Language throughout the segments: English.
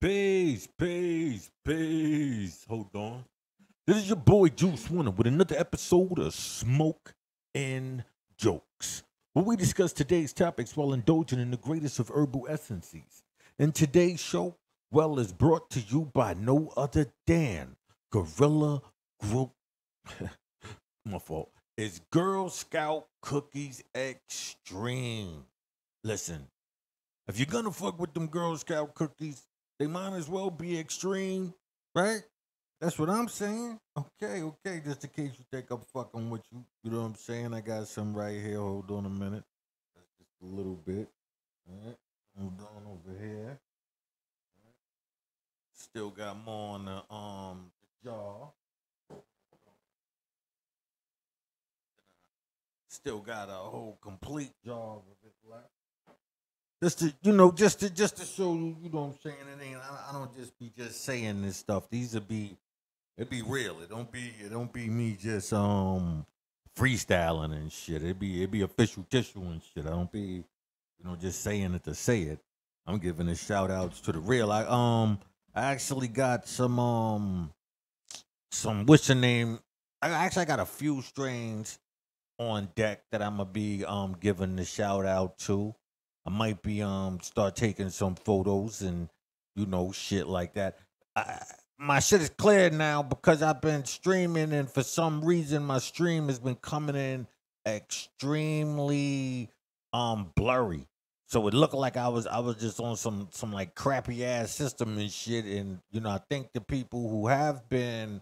Peace. Hold on. This is your boy Juice Winner with another episode of Smoke and Jokes, where we discuss today's topics while indulging in the greatest of herbal essences. And today's show, well, is brought to you by no other than Gorilla Group. My fault. It's Girl Scout Cookies Extreme. Listen, if you're gonna fuck with them Girl Scout cookies, they might as well be extreme, right? That's what I'm saying. Okay. Just in case you think I'm fucking with you, you know what I'm saying? I got some right here. Hold on a minute. That's just a little bit. All right. Hold on over here. Still got more on the jar. Still got a whole complete jar of it left. Just to show you, you know what I'm saying? I don't just be just saying this stuff. It be real. It don't be me just freestyling and shit. It be official tissue and shit. I don't be, just saying it to say it. I'm giving the shout outs to the real. I actually got some what's the name? I got a few strains on deck that I'm gonna be giving the shout out to. I might be start taking some photos and shit like that. My shit is clear now because I've been streaming and for some reason my stream has been coming in extremely blurry. So it looked like I was just on some like crappy ass system and shit. And I think the people who have been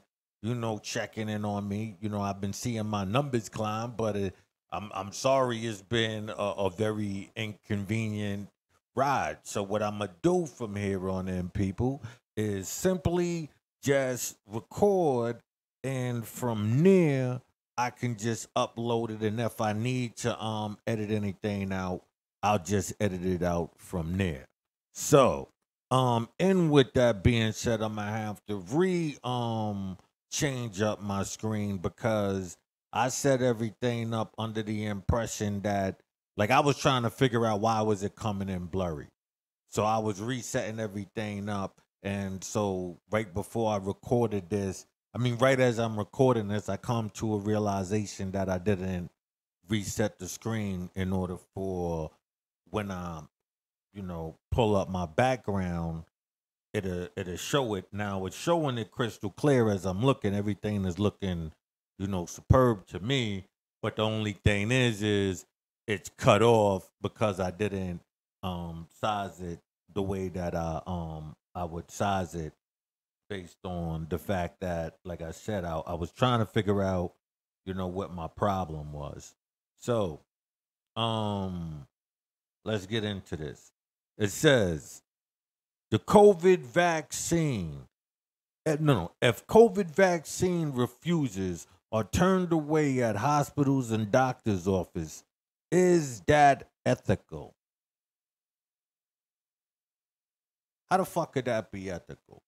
checking in on me, I've been seeing my numbers climb, but I'm sorry, it's been a very inconvenient ride. So what I'm gonna do from here on in, people, is simply just record, and from there I can just upload it. And if I need to edit anything out, I'll just edit it out from there. So and with that being said, I'm gonna have to change up my screen because I set everything up under the impression that, like, I was trying to figure out why was it coming in blurry. So I was resetting everything up, and so right before I recorded this, I mean, right as I'm recording this, I come to a realization that I didn't reset the screen in order for when I, pull up my background, it'll show it. Now it's showing it crystal clear as I'm looking. Everything is looking, superb to me. But the only thing is it's cut off because I didn't size it the way that I would size it based on the fact that, like I said, I was trying to figure out, what my problem was. So, um, let's get into this. It says the COVID vaccine. No. If COVID vaccine refuses or turned away at hospitals and doctors' office, is that ethical? How the fuck could that be ethical?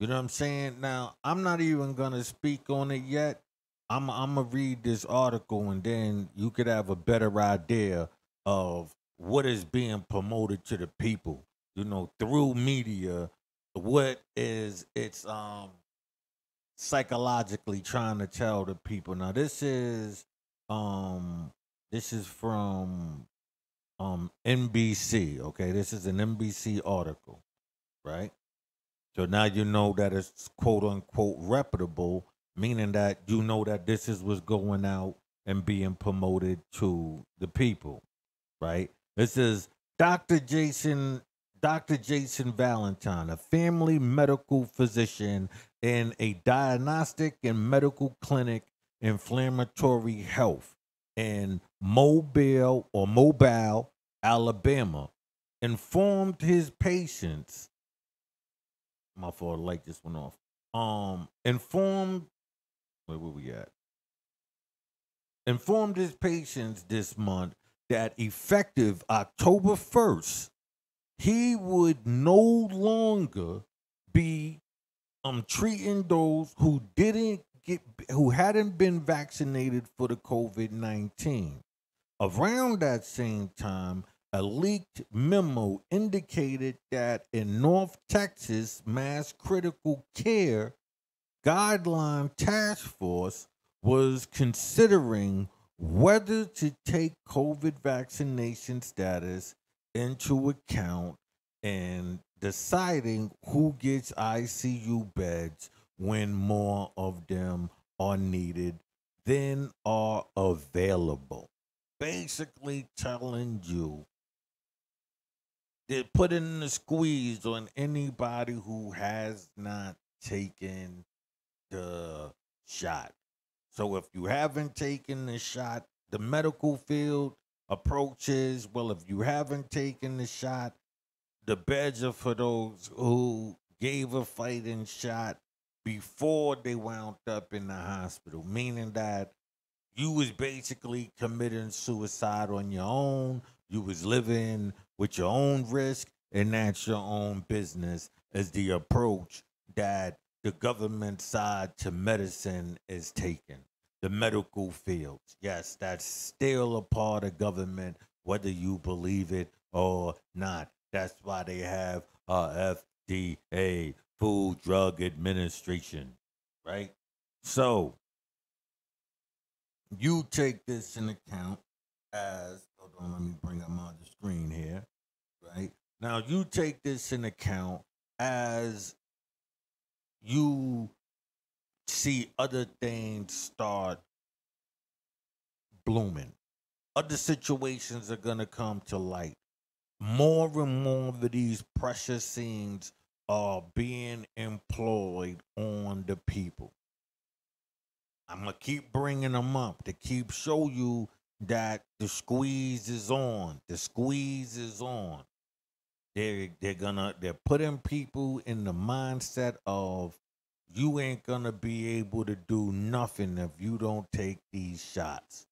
You know what I'm saying? Now, I'm not even gonna speak on it yet. I'm gonna read this article and then you could have a better idea of what is being promoted to the people, through media. What is it's psychologically trying to tell the people. Now this is from NBC, okay? This is an NBC article, right? So now you know that it's quote unquote reputable, meaning that you know that this is what's going out and being promoted to the people, right? This is Dr. Jason Dr. Jason Valentine, a family medical physician in a diagnostic and medical clinic, inflammatory health in Mobile, Alabama, informed his patients. My fault, light just went off. Informed. Where we at? Informed his patients this month that effective October 1st, he would no longer be treating those who hadn't been vaccinated for the COVID-19. Around that same time, A leaked memo indicated that in North Texas, Mass Critical Care Guideline Task Force was considering whether to take COVID vaccination status into account and deciding who gets ICU beds when more of them are needed than are available. Basically telling you they're putting the squeeze on anybody who has not taken the shot. So if you haven't taken the shot, the medical field approaches, well, if you haven't taken the shot, the beds are for those who gave a fighting shot before they wound up in the hospital, meaning that you was basically committing suicide on your own. You was living with your own risk, and that's your own business. Is the approach that the government side to medicine is taking. The medical fields, yes, that's still a part of government, whether you believe it or not. That's why they have FDA, Food Drug Administration, right? So you take this in account as, hold on, let me bring up my other screen here, right? Now you take this in account as you see other things start blooming. Other situations are going to come to light. More and more of these pressure scenes are being employed on the people. I'm gonna keep bringing them up to keep show you that the squeeze is on. The squeeze is on. They're putting people in the mindset of you ain't gonna be able to do nothing if you don't take these shots.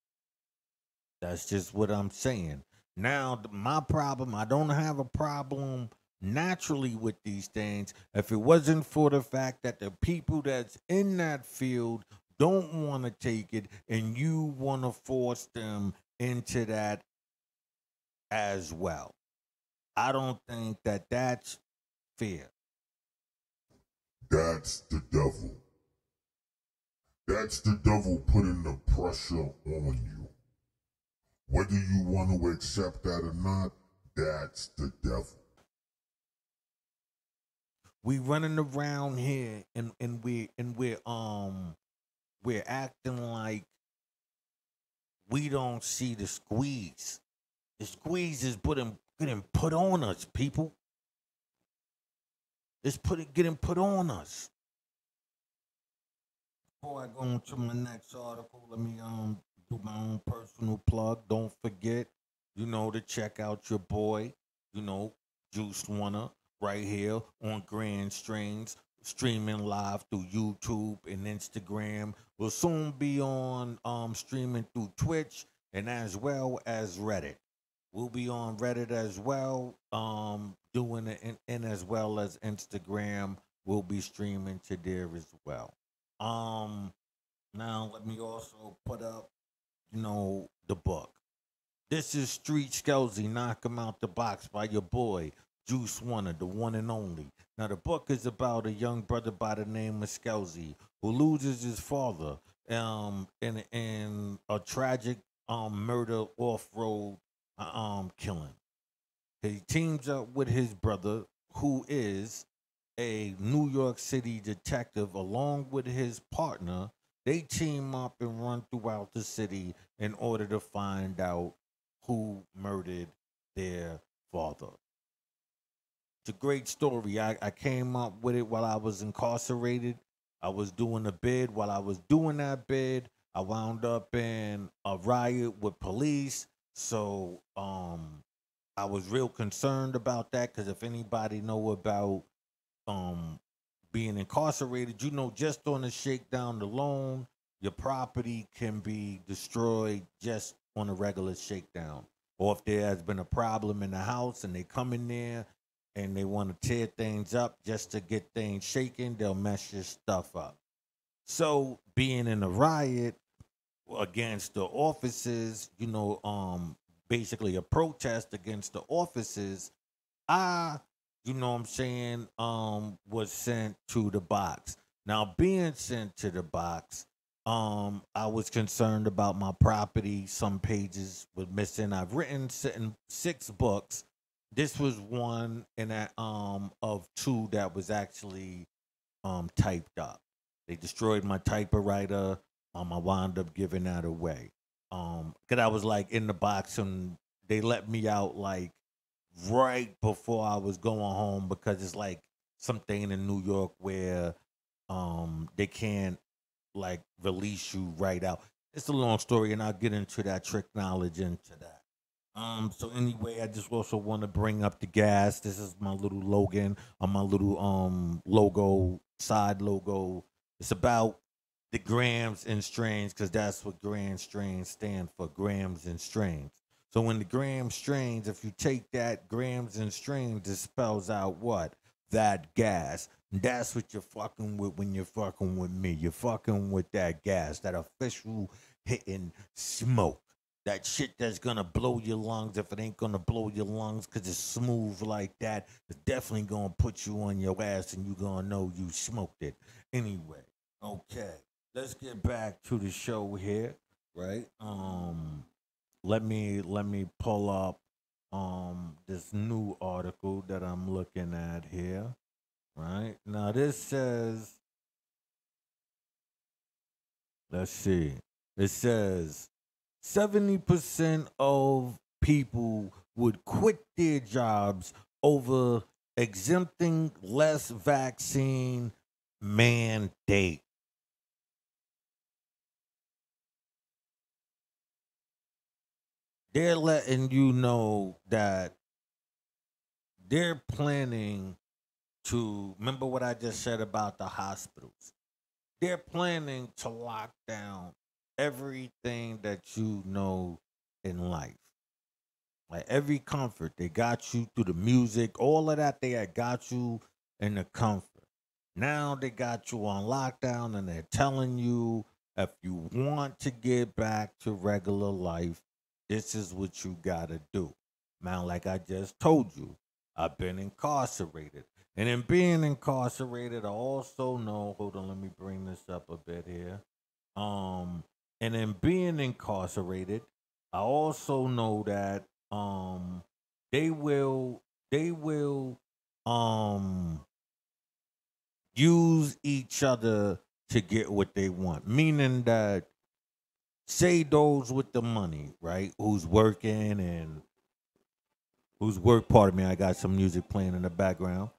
That's just what I'm saying. Now, my problem, I don't have a problem naturally with these things if it wasn't for the fact that the people that's in that field don't want to take it and you want to force them into that as well. I don't think that that's fair. That's the devil. That's the devil putting the pressure on you. Whether you want to accept that or not, that's the devil. We running around here and we're acting like we don't see the squeeze. The squeeze is getting put on us, people. Getting put on us. Before I go into my next article, let me do my own personal plug. Don't forget, to check out your boy, you know, Juice Wanna, right here on Grand Strains, streaming live through YouTube and Instagram. We'll soon be on streaming through Twitch and as well as Reddit. We'll be on Reddit as well, doing it and as well as Instagram. We'll be streaming to there as well. Um, Now let me also put up, the book. This is Street Skelzy, Knock 'em Out the Box by your boy, Juice Wanna, the one and only. Now the book is about a young brother by the name of Skelzy who loses his father in a tragic murder off road killing. He teams up with his brother, who is a New York City detective, along with his partner. They team up and run throughout the city in order to find out who murdered their father. It's a great story. I came up with it while I was incarcerated. I was doing a bid. While I was doing that bid, I wound up in a riot with police. So I was real concerned about that because if anybody know about um being incarcerated, just on the shakedown alone, your property can be destroyed just on a regular shakedown. Or if there has been a problem in the house and they come in there and they want to tear things up just to get things shaken, they'll mess your stuff up. So being in a riot against the officers, basically a protest against the offices, I, you know what I'm saying, was sent to the box. Now, being sent to the box, I was concerned about my property. Some pages were missing. I've written 6 books. This was one in that of 2 that was actually typed up. They destroyed my typewriter. I wound up giving that away. Cause I was like in the box and they let me out like right before I was going home because it's like something in New York where they can't like release you right out. It's a long story and I'll get into that trick knowledge into that. So anyway, I just also want to bring up the gas. This is my little Logan on my little logo, side logo. It's about the grams and strains because that's what grand strains stand for, grams and strains. So when the gram strains, if you take that grams and strains, it spells out what? That gas. That's what you're fucking with when you're fucking with me. You're fucking with that gas, that official hitting smoke. That shit that's gonna blow your lungs. If it ain't gonna blow your lungs because it's smooth like that, it's definitely gonna put you on your ass and you gonna know you smoked it. Anyway, okay. Let's get back to the show here, right? Let me pull up this new article that I'm looking at here. Right? Now this says, let's see. It says 70% of people would quit their jobs over exempting less vaccine mandate. They're letting you know that they're planning to remember what I just said about the hospitals. They're planning to lock down everything that you know in life. Like every comfort. They got you through the music, all of that they had got you in the comfort. Now they got you on lockdown and they're telling you if you want to get back to regular life, this is what you gotta do. Now, like I just told you, I've been incarcerated. And in being incarcerated, I also know, hold on, let me bring this up a bit here. Um, and in being incarcerated, I also know that they will um use each other to get what they want. Meaning that say those with the money, right? Who's working and who's work pardon me, I got some music playing in the background.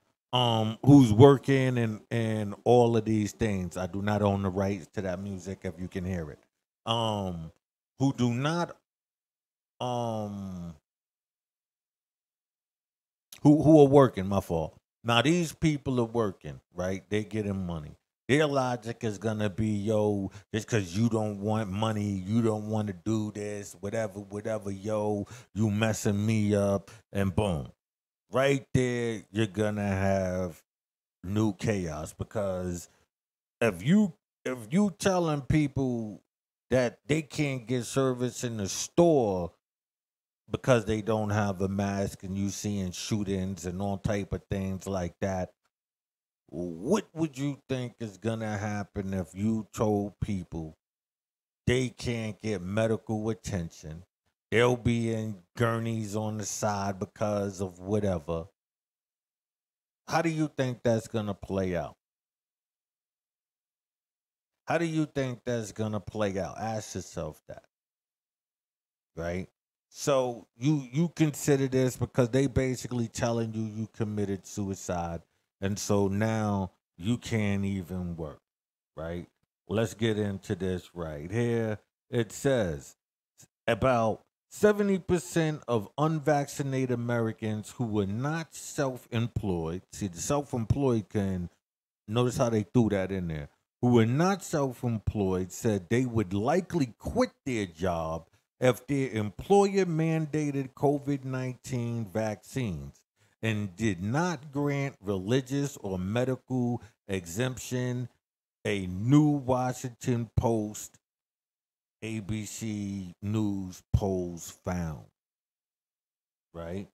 Who's working and all of these things. I do not own the rights to that music if you can hear it. Um who do not um who are working, my fault. Now these people are working, right? They getting money. Their logic is gonna be, yo, just cause you don't want money, you don't want to do this, whatever, yo, you messing me up, and boom. Right there, you're gonna have new chaos because if you telling people that they can't get service in the store because they don't have a mask and you seeing shootings and all type of things like that, what would you think is gonna happen if you told people they can't get medical attention, they'll be in gurneys on the side because of whatever? How do you think that's gonna play out? How do you think that's gonna play out? Ask yourself that, right? So you consider this because they basically telling you committed suicide, and so now you can't even work, right? Let's get into this right here. It says about 70% of unvaccinated Americans who were not self-employed. See, the self-employed can notice how they threw that in there. Who were not self employed said they would likely quit their job if their employer mandated COVID 19 vaccines and did not grant religious or medical exemption, a new Washington Post ABC News polls found. right?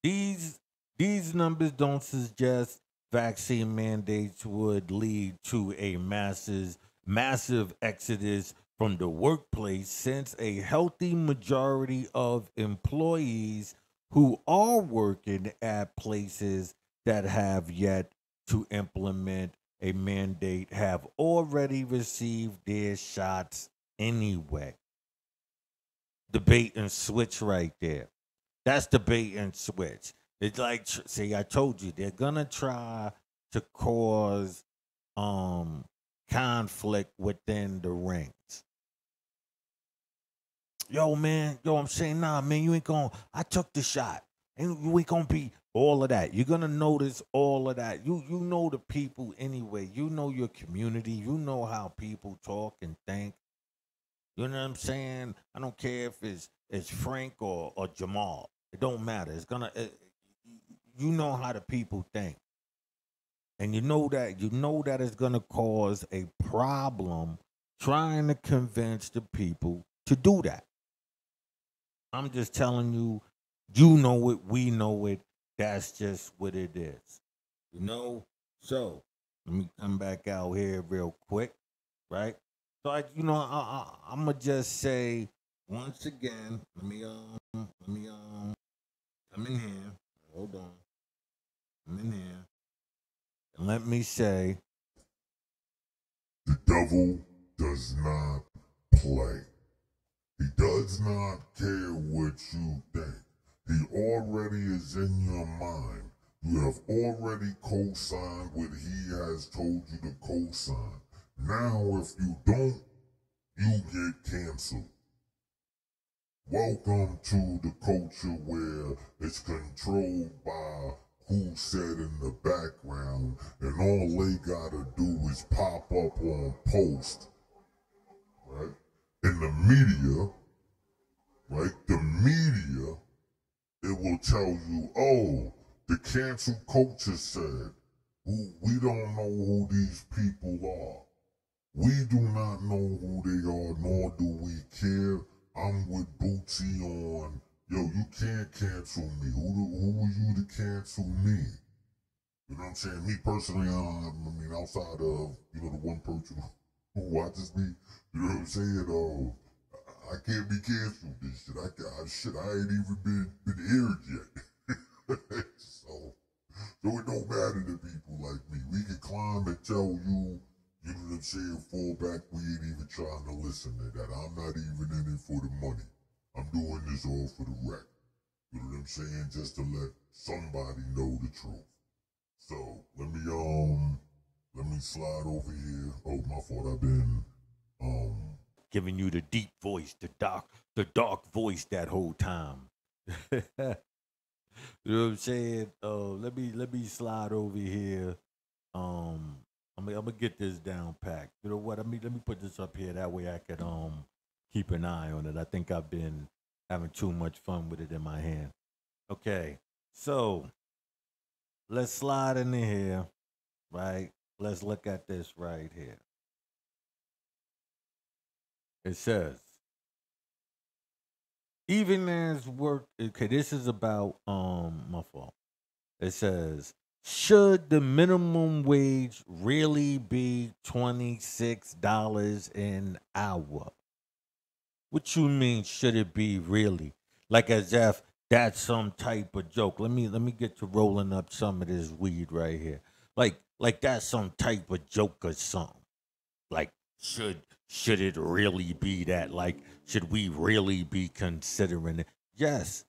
These these numbers don't suggest vaccine mandates would lead to a massive exodus from the workplace, since a healthy majority of employees who are working at places that have yet to implement a mandate have already received their shots anyway. Debate and switch right there. That's the bait and switch. It's like, see, I told you they're gonna try to cause um conflict within the ranks. Yo, man, yo, I'm saying, nah, man, you ain't gonna. I took the shot, and you ain't gonna be all of that. You're gonna notice all of that. You know the people anyway. You know your community. You know how people talk and think. You know what I'm saying? I don't care if it's Frank or Jamal. It don't matter. You know how the people think, and you know that it's gonna cause a problem trying to convince the people to do that. I'm just telling you, you know it, we know it. That's just what it is. You know? So let me come back out here real quick, right? So I'm gonna just say once again, come in here. Hold on. Come in here. And let me say, The devil does not play. He does not care what you think. He already is in your mind. You have already co-signed what he has told you to co-sign. Now, if you don't, you get canceled. Welcome to the culture where it's controlled by who said in the background, and all they gotta do is pop up on post, right? In the media, right? The media, it will tell you, oh, the cancel culture said, we don't know who these people are. We do not know who they are, nor do we care. I'm with Bootsy on, yo, you can't cancel me. Who are you to cancel me? You know what I'm saying? Me personally, I mean, outside of, the one person who watches me, you know what I'm saying? I can't be canceled. This shit, I ain't even been aired yet. So it don't matter to people like me. We can climb and tell you, you know what I'm saying, fall back. We ain't even trying to listen to that. I'm not even in it for the money. I'm doing this all for the wreck. You know what I'm saying? Just to let somebody know the truth. So let me slide over here. Oh, my fault. I've been um giving you the deep voice, the dark voice that whole time. You know what I'm saying? Let me slide over here. Um, I'm gonna get this down packed. You know what? Let me put this up here. That way I can keep an eye on it. I think I've been having too much fun with it in my hand. Okay, so let's slide in here, right? Let's look at this right here. It says, even as work. Okay, this is about my fault. It says, should the minimum wage really be $26 an hour? What you mean, should it be really? Like as if that's some type of joke. Let me get to rolling up some of this weed right here. Like that's some type of joke or something. Like should it really be that? Like should we really be considering it? Yes,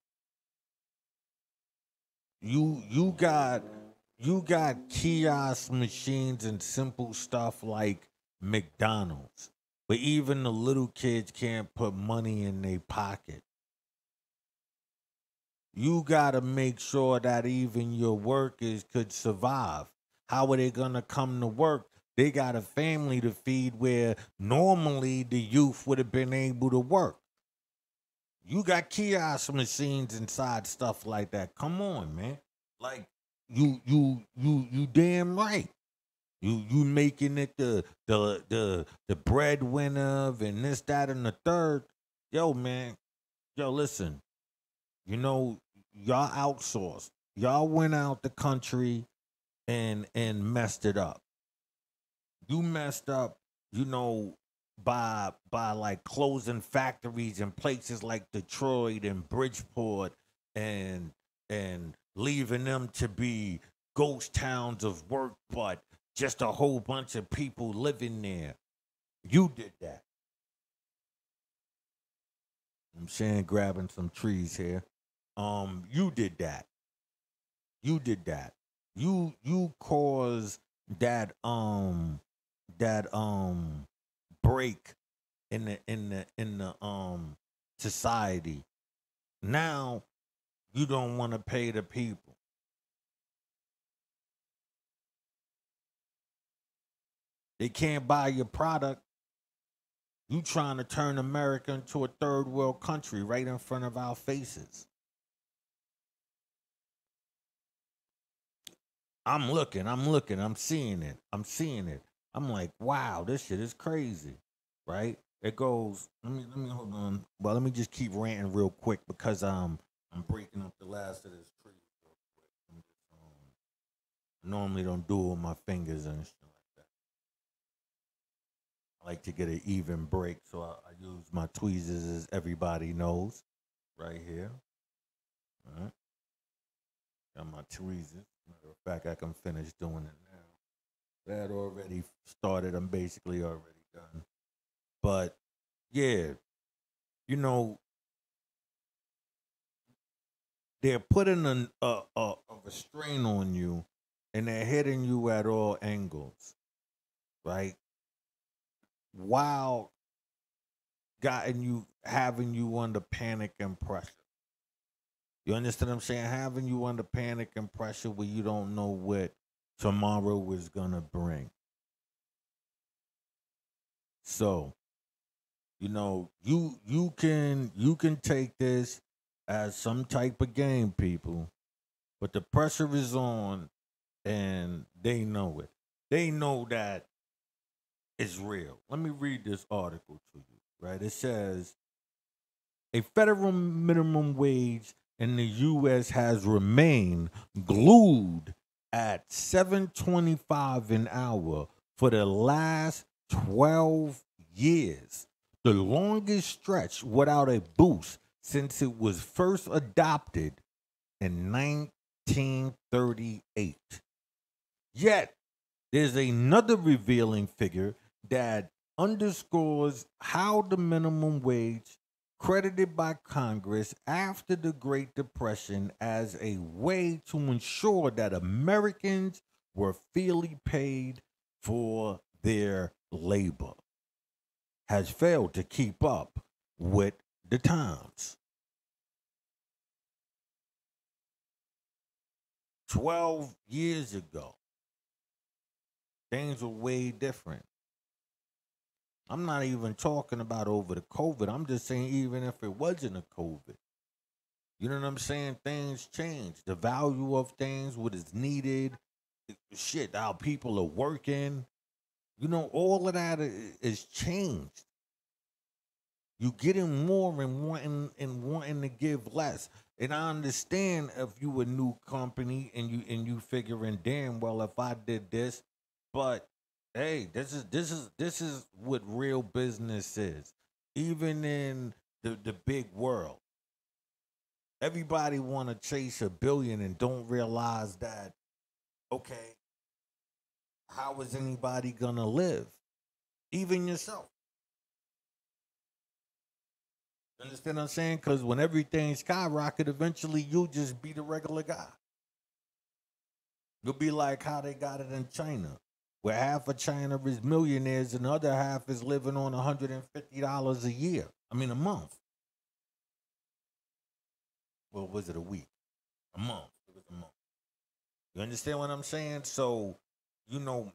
you got kiosk machines and simple stuff like McDonald's, but even the little kids can't put money in their pocket. You gotta make sure that even your workers could survive. How are they gonna come to work? They got a family to feed where normally the youth would have been able to work. You got kiosk machines inside stuff like that. Come on, man. Like you damn right. You making it the breadwinner and this, that, and the third. Yo, man. Yo, listen. You know, y'all outsourced. Y'all went out the country and messed it up. You messed up, you know, by like closing factories in places like Detroit and Bridgeport and leaving them to be ghost towns of work, but just a whole bunch of people living there. You did that. I'm saying grabbing some trees here. You did that. You did that. You caused that break in the society. Now you don't want to pay the people. They can't buy your product. You trying to turn America into a third world country right in front of our faces. I'm seeing it. I'm seeing it. I'm like, wow, this shit is crazy. Right? It goes, let me hold on. Well, let me just keep ranting real quick because I'm breaking up the last of this tree real quick. I normally don't do it with my fingers and shit like that. I like to get an even break, so I use my tweezers as everybody knows. Right here. All right. Got my tweezers. Matter of fact, I can finish doing it now. That already started. I'm basically already done. But yeah, you know, they're putting a restraint on you, and they're hitting you at all angles, right? While gotten you having you under panic and pressure. You understand what I'm saying? Having you under panic and pressure where you don't know what tomorrow is gonna bring. So you can take this as some type of game, people, but the pressure is on, and they know it. They know that it's real. Let me read this article to you. Right? It says a federal minimum wage in the U.S. has remained glued at 7.25 an hour for the last 12 years, the longest stretch without a boost since it was first adopted in 1938. Yet, there's another revealing figure that underscores how the minimum wage, credited by Congress after the Great Depression as a way to ensure that Americans were fairly paid for their labor, has failed to keep up with the times. 12 years ago, things were way different. I'm not even talking about over the COVID. I'm just saying, even if it wasn't a COVID, you know what I'm saying? Things change. The value of things, what is needed, shit, how people are working, all of that is changed. You getting more and wanting to give less. And I understand if you a new company and you figuring damn well if I did this, but hey, this is what real business is. Even in the big world, everybody want to chase 1 billion and don't realize that okay, how is anybody gonna live? Even yourself. Understand what I'm saying? Because when everything skyrocket, eventually you'll just be the regular guy. You'll be like how they got it in China, where half of China is millionaires and the other half is living on $150 a year. I mean, a month. Well, was it a week? A month. It was a month. You understand what I'm saying? So,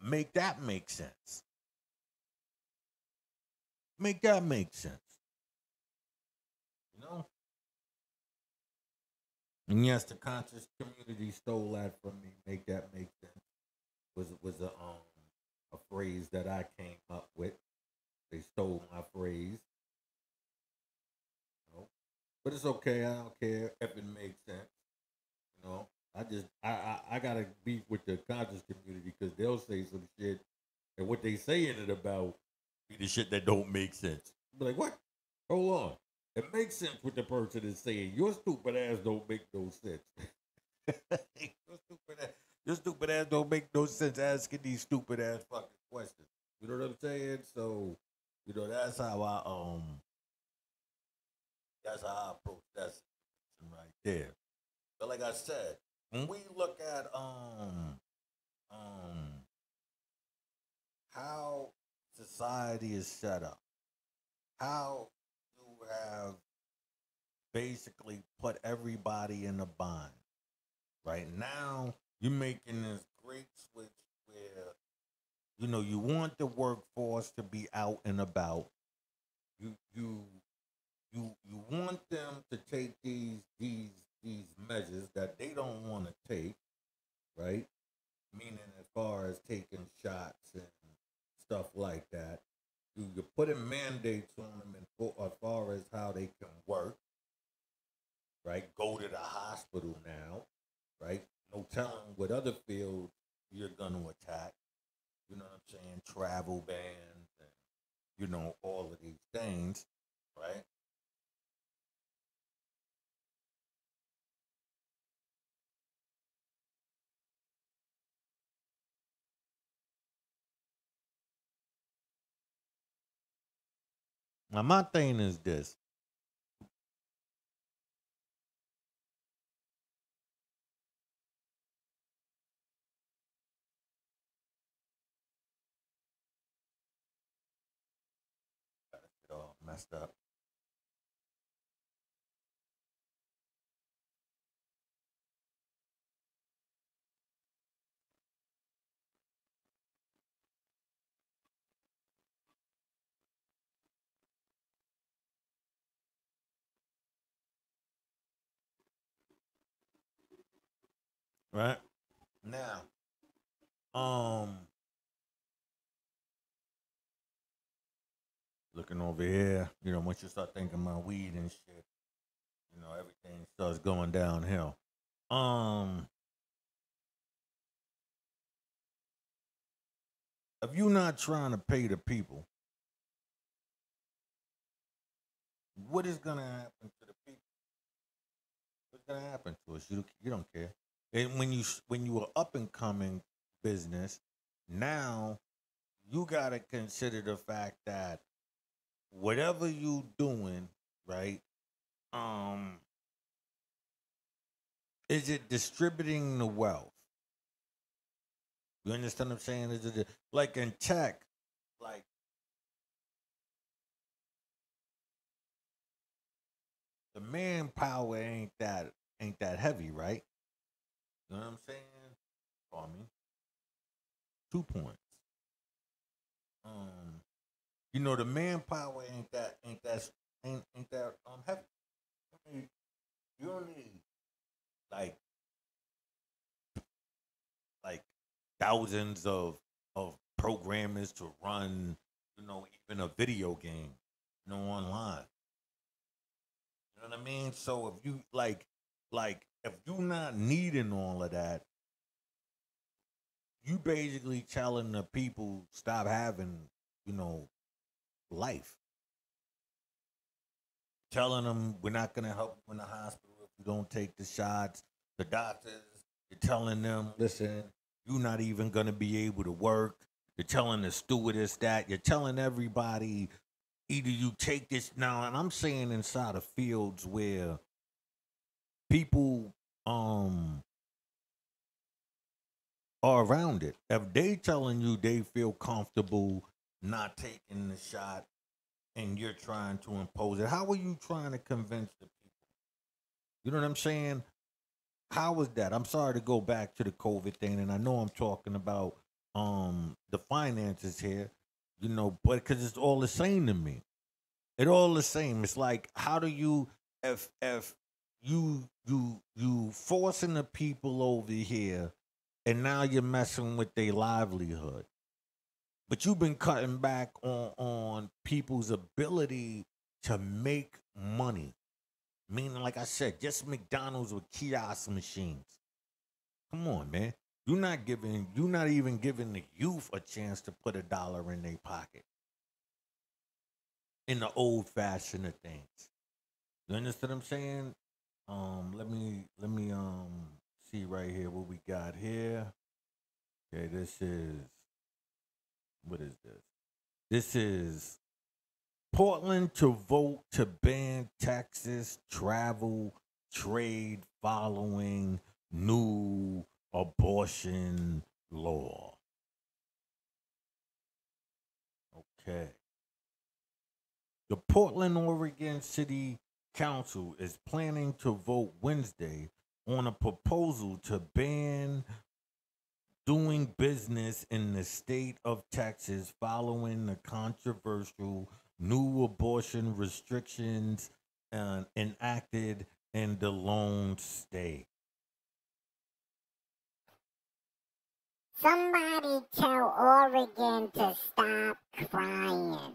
make that make sense. Make that make sense. You know? And yes, the conscious community stole that from me. Make that make sense. Was a phrase that I came up with. They stole my phrase. You know? But it's okay. I don't care if it makes sense. I gotta beef with the conscious community because they'll say some shit, and what they saying it about be the shit that don't make sense. Be like, what? Hold on. It makes sense what the person is saying. Your stupid ass don't make no sense. Your stupid ass don't make no sense asking these stupid ass fucking questions. You know what I'm saying? So, that's how I approach that situation right there. But like I said, when we look at um how society is set up, how you have basically put everybody in a bind. Right now, you're making this great switch where you want the workforce to be out and about. You you you want them to take these measures that they don't want to take, right? Meaning as far as taking shots and stuff like that. You're putting mandates on them as far as how they can work, right? Go to the hospital now, right? No telling what other fields you're gonna attack. You know what I'm saying? Travel bans and all of these things, right? Now my thing is this. It all messed up. Right? Now, um, looking over here, once you start thinking about weed and shit, everything starts going downhill. Um, if you're not trying to pay the people, what is gonna happen to the people? What's gonna happen to us? You don't care. And when you are up and coming business, now you gotta consider the fact that whatever you doing, right? Um, is it distributing the wealth? You understand what I'm saying? Is it like in tech, like the manpower ain't that heavy, right? You know what I'm saying? For me, 2 points. Um, the manpower ain't that heavy. I mean, you don't need like like thousands of programmers to run, even a video game, online. You know what I mean? So if you if you not needing all of that, you basically telling the people stop having, you know, life. Telling them we're not gonna help you in the hospital if you don't take the shots. The doctors, you're telling them, listen, you're not even gonna be able to work. You're telling the stewardess that. You're telling everybody either you take this now, and I'm saying inside of fields where people are around it. If they telling you they feel comfortable not taking the shot and you're trying to impose it, how are you trying to convince the people? You know what I'm saying? How was that? I'm sorry to go back to the COVID thing, and I know I'm talking about the finances here, but because it's all the same to me. It all the same. It's like how do you if you forcing the people over here and now you're messing with their livelihood. But you've been cutting back on people's ability to make money. Meaning, like I said, just McDonald's with kiosk machines. Come on, man. You're not even giving the youth a chance to put $1 in their pocket in the old fashioned of things. You understand what I'm saying? Let me see right here what we got here. Okay, this is what is this? This is Portland to vote to ban Texas travel trade following new abortion law. Okay. The Portland, Oregon City Council is planning to vote Wednesday on a proposal to ban doing business in the state of Texas following the controversial new abortion restrictions enacted in the lone state. Somebody tell Oregon to stop crying.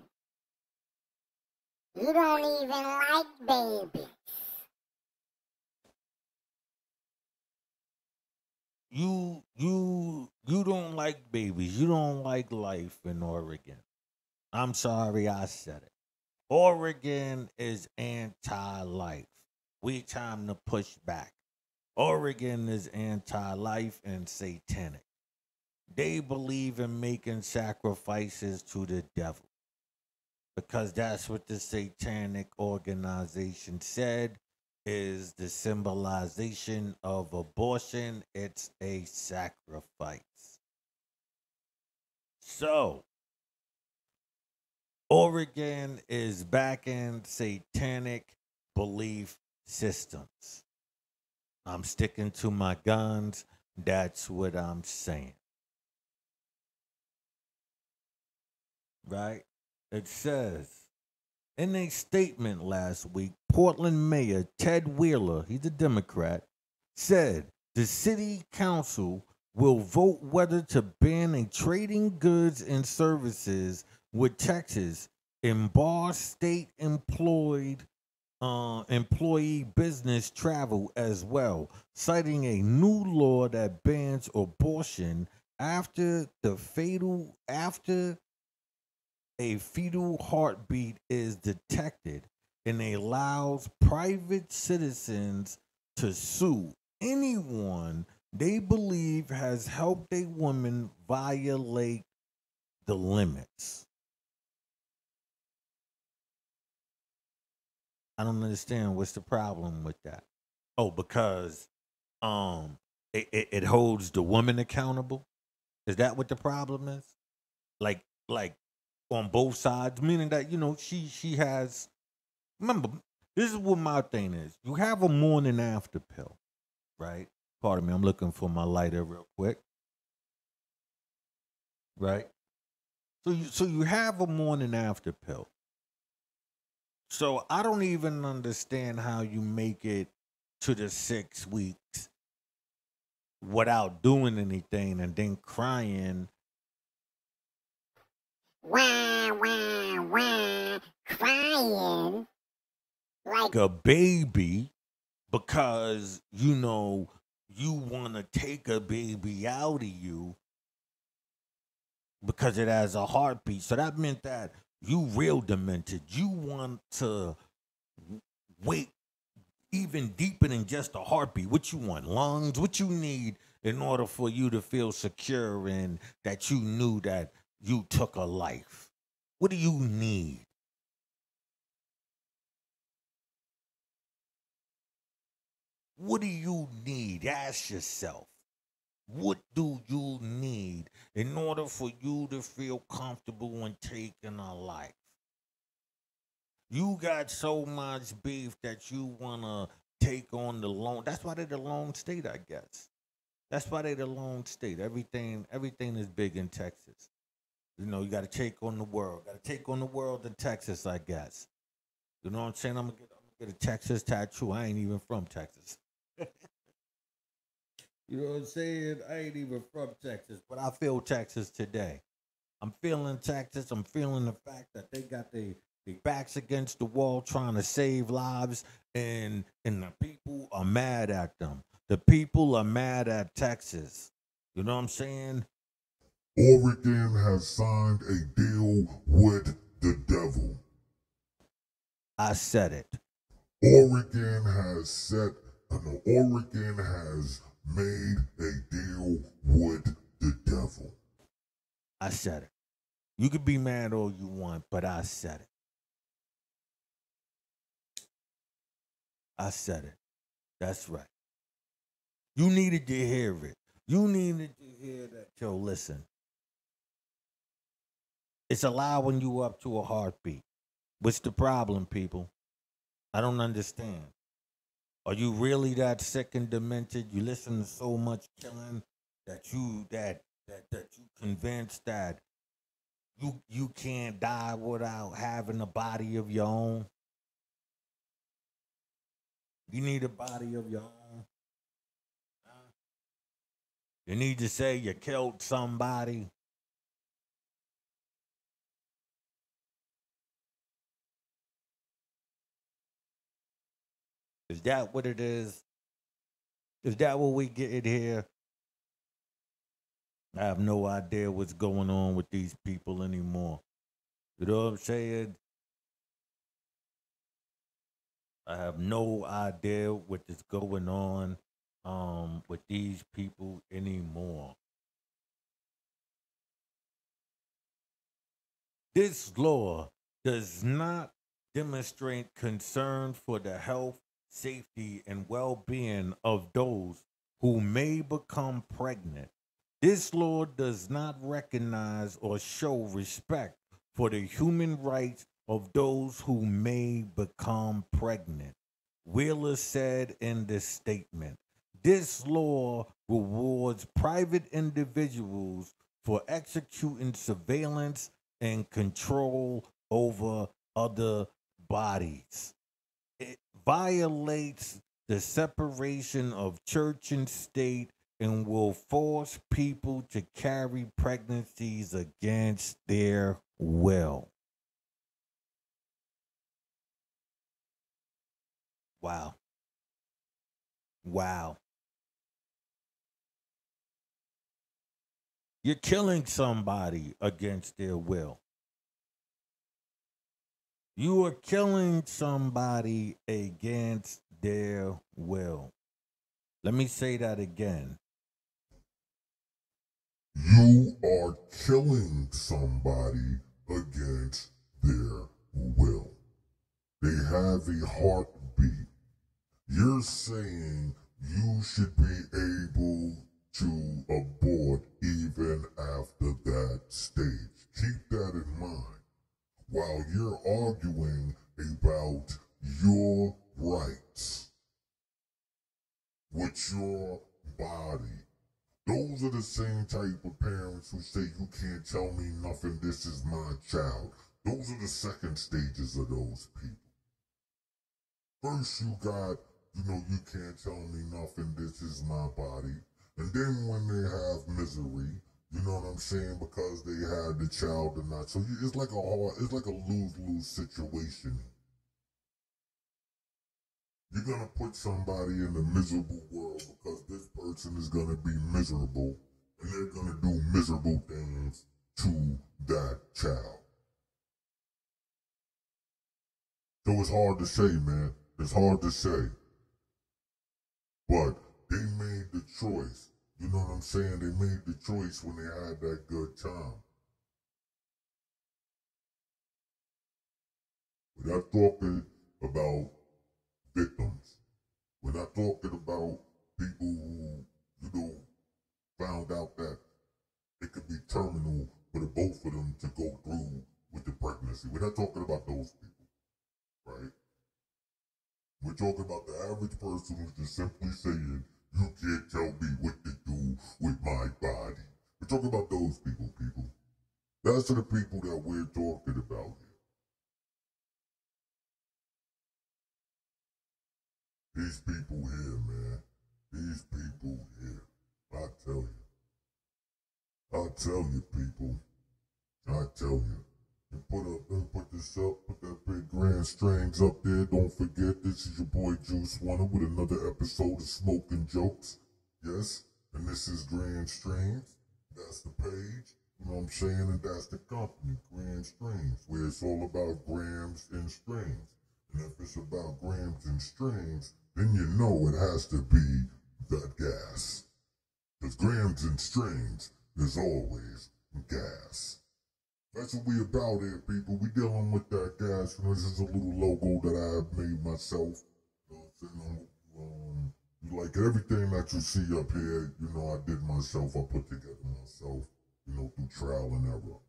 You don't even like babies. You don't like babies. You don't like life in Oregon. I'm sorry I said it. Oregon is anti-life. We time to push back. Oregon is anti-life and satanic. They believe in making sacrifices to the devil because that's what the satanic organization said is the symbolization of abortion. It's a sacrifice. So, Oregon is backing satanic belief systems. I'm sticking to my guns. That's what I'm saying. Right? It says in a statement last week, Portland Mayor Ted Wheeler, he's a Democrat, said the city council will vote whether to ban a trading goods and services with Texas and bar state employee business travel as well, citing a new law that bans abortion after a fetal heartbeat is detected and allows private citizens to sue anyone they believe has helped a woman violate the limits. I don't understand what's the problem with that. Oh, because it holds the woman accountable. Is that what the problem is? Like on both sides, meaning that she has. Remember, this is what my thing is. You have a morning after pill, right? Pardon me, I'm looking for my lighter real quick. Right? So you have a morning after pill. So I don't even understand how you make it to the 6 weeks without doing anything and then crying Wah, wah, wah, crying like a baby because you want to take a baby out of you because it has a heartbeat. So that meant that you real demented. You want to wait even deeper than just a heartbeat. What you want? Lungs? What you need in order for you to feel secure and that you knew that you took a life? What do you need? What do you need? Ask yourself. What do you need in order for you to feel comfortable in taking a life? You got so much beef that you want to take on the lone. That's why they're the lone state, I guess. That's why they're the lone state. Everything is big in Texas. You got to take on the world. Got to take on the world in Texas, I guess. You know what I'm saying? I'm gonna get a Texas tattoo. I ain't even from Texas. You know what I'm saying? I ain't even from Texas, but I feel Texas today. I'm feeling Texas. I'm feeling the fact that they got their backs against the wall trying to save lives, and the people are mad at them. The people are mad at Texas. You know what I'm saying? Oregon has signed a deal with the devil. I said it. Oregon has made a deal with the devil. I said it. You could be mad all you want, but I said it. I said it. That's right. You needed to hear it. You needed to hear that. Yo, listen. It's allowing you up to a heartbeat. What's the problem, people? I don't understand. Are you really that sick and demented? You listen to so much killing that you convinced that you can't die without having a body of your own? You need a body of your own. You need to say you killed somebody. Is that what it is? Is that what we get it here? I have no idea what's going on with these people anymore. You know what I'm saying? I have no idea what is going on with these people anymore. This law does not demonstrate concern for the health, safety, and well being of those who may become pregnant. This law does not recognize or show respect for the human rights of those who may become pregnant. Wheeler said in this statement, this law rewards private individuals for executing surveillance and control over other bodies. It violates the separation of church and state and will force people to carry pregnancies against their will. Wow. Wow. You're killing somebody against their will. You are killing somebody against their will. Let me say that again. You are killing somebody against their will. They have a heartbeat. You're saying you should be able to abort even after that stage. Keep that in mind while you're arguing about your rights with your body. Those are the same type of parents who say, you can't tell me nothing, this is my child. Those are the second stages of those people. First you got, you can't tell me nothing, this is my body. And then when they have misery, you know what I'm saying, because they had the child or not. So it's like a lose-lose situation. You're going to put somebody in a miserable world because this person is going to be miserable and they're going to do miserable things to that child. So it's hard to say, man. It's hard to say. But they made the choice. You know what I'm saying? They made the choice when they had that good time. We're not talking about victims. We're not talking about people who, found out that it could be terminal for the both of them to go through with the pregnancy. We're not talking about those people, right? We're talking about the average person who's just simply saying, you can't tell me what to do with my body. We're talking about those people. That's the people that we're talking about here. These people here, man. These people here. I tell you, people. I tell you. And put this up, put that big grand strings up there. Don't forget, this is your boy Juice Wonder with another episode of Smoking Jokes. Yes, and this is Grand Strings. That's the page, you know what I'm saying? And that's the company, Grand Strings, where it's all about grams and strings. And if it's about grams and strings, then you know it has to be the gas. Because grams and strings, there's always gas. That's what we about here, people. We dealing with that gas. You know, this is a little logo that I made myself. You know what I'm saying? Like everything that you see up here, you know, I did myself. I put together myself, you know, through trial and error.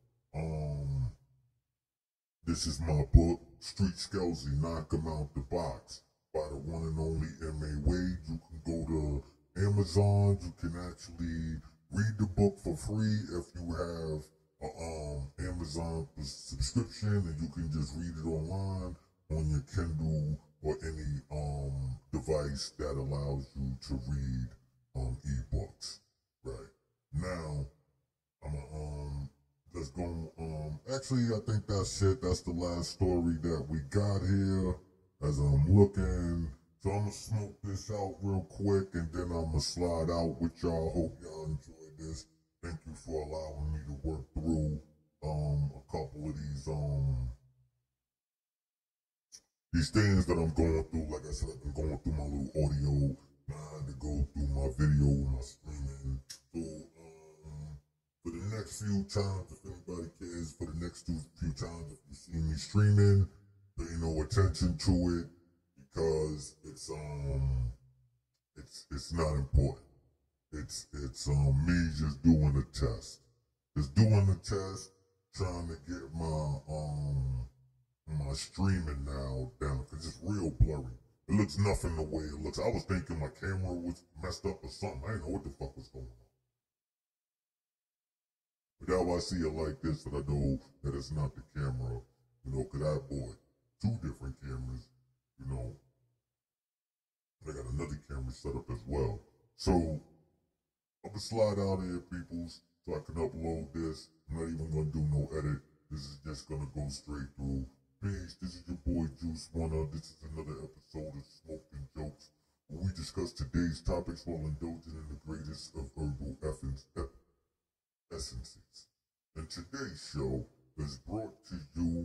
This is my book, Street Skelzy, Knock 'em Out the Box, by the one and only M.A. Wade. You can go to Amazon. You can actually read the book for free if you have Amazon subscription, and you can just read it online on your Kindle or any device that allows you to read ebooks. Right now, let's go. Actually, I think that's it. That's the last story that we got here. As I'm looking, so I'm gonna smoke this out real quick, and then I'm gonna slide out with y'all. Hope y'all enjoyed this. Thank you for allowing me to work through a couple of these things that I'm going through. Like I said, I've been going through my little audio. Now I had to go through my video, my streaming. So for the next few times, if anybody cares, for the next few times, if you see me streaming, pay no attention to it, because it's not important. It's me just doing a test. Just doing the test, trying to get my streaming now down, because it's real blurry. It looks nothing the way it looks. I was thinking my camera was messed up or something. I didn't know what the fuck was going on. But now I see it like this, that I know that it's not the camera, you know, because I bought 2 different cameras, you know. I got another camera set up as well. So I'm gonna slide out here, peoples, so I can upload this. I'm not even gonna do no edit. This is just gonna go straight through. Peace. This is your boy Juice Wonder. This is another episode of Smoking Jokes, where we discuss today's topics while indulging in the greatest of herbal essences. And today's show is brought to you